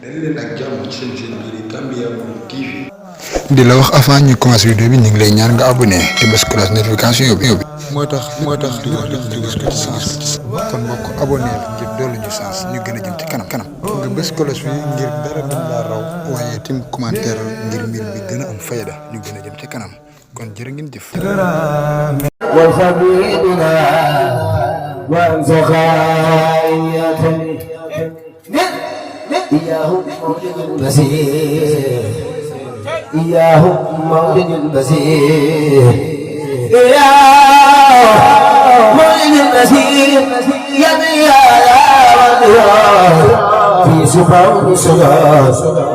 leen ak jàmm ci seen biir Gambia TV. di la wax avant ñu commencé vidéo bi ñu ngi lay ñaan nga abonné te bës cloche notification bi moo tax di gis ko ci sens kon mbokk abonné ngir dolli ñu sens ñu gën a jëm ci kanam nga bës cloche bi ngir dara duñ la raw waaye tim commentaire ngir mbir mi gën a am fayda ñu gën a jëm ci kanam kon jërë ngeen jëf وفقيدنا وانت خايتني إياهم مولد المسيح إياهم مولد المسيح إياهم مولد المسيح يا في سبع وسبع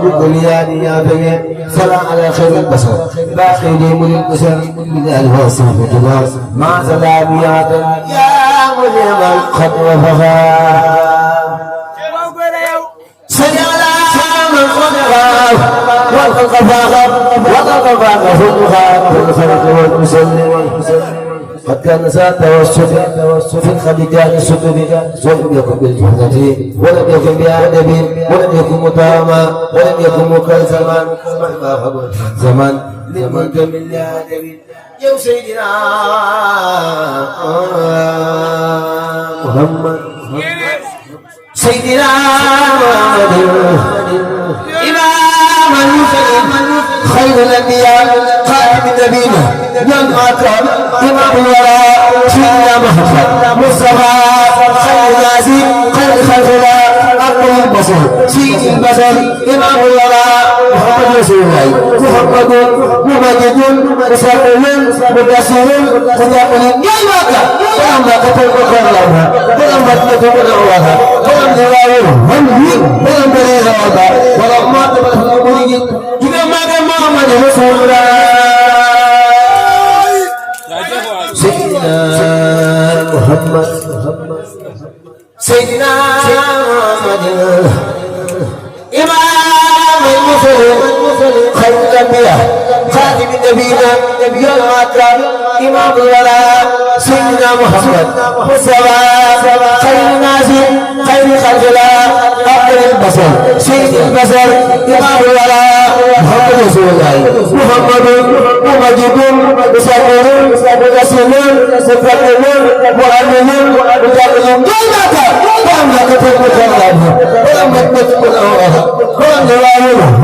يقول يا بني سلام على خير البشر باقي لي من البشر من الوصف والجمال مع سلام يا ملهم القدر وفخار سلام القدر والخلق فاخر والخلق فاخر في الخلق والمسلم قد كان ساعة توسط في الخليجان السدود ولم يكن بالجهدة ولم يكن بأدب ولم يكن متاما ولم يكن مكلزما مهما خبر زمان لمن من الأدب يا سيدنا محمد سيدنا محمد إمام المرسلين خير الأنبياء خاتم النبيين يوم أكرم إمام الورى سيدنا محمد مصطفى خير الناس خير خلق الله أقوى البشر سيد البشر إمام الورى محمد رسول الله محمد ممجد مسلم مدسر مجاهد يا مكة ولما قتل بكر لها ولما قتل بنعوها ولم يراوه ولم يراوه ولما قتل المريد إذا ما كان محمد رسول الله سيدنا محمد سيدنا محمد إمام المرسلين خير الأنبياء خاتم النبيين يوم أكرم إمام الورى سيدنا محمد مصطفى خير الناس خير خلق الله أفضل البشر سيد البشر إمام الورى محمد رسول الله محمد ممجد مسلم مدسم مفكر مؤمن مجاهد جنة ولما كتب مكرم ولما كتب الأوراق ولم يراوه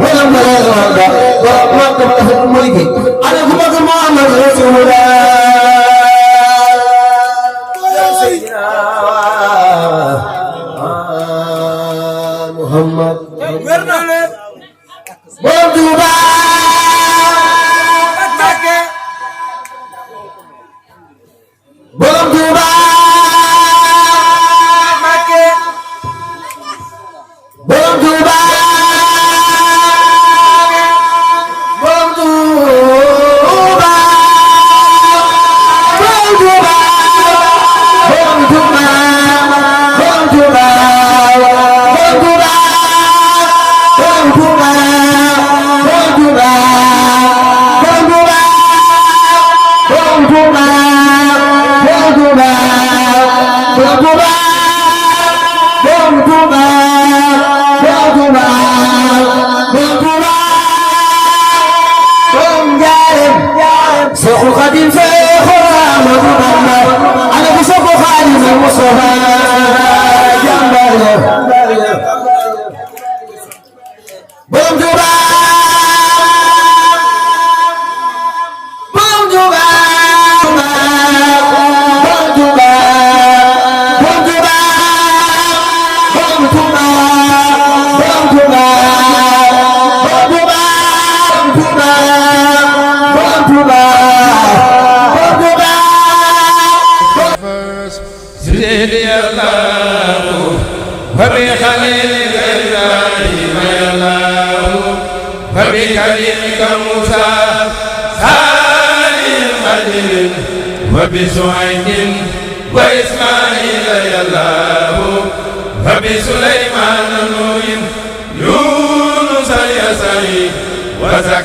ولم يراوه ولما كتب الملك أنا كما محمد رسول الله يا سيدنا محمد بردوبا بردوبا بردوبا سوق القديم شيخ محمد محمد أنا بسوق خادم المصطفى جنبه بمجوبا بمجوبا بمجوبا بمجوبا بمجوبا بمجوبا وبخليلك إبراهيم يا الله وبكلمك موسى سالم خليل وبسعيد وإسماعيل يا الله وبسليمان نوح يونس يا سعيد وزكريا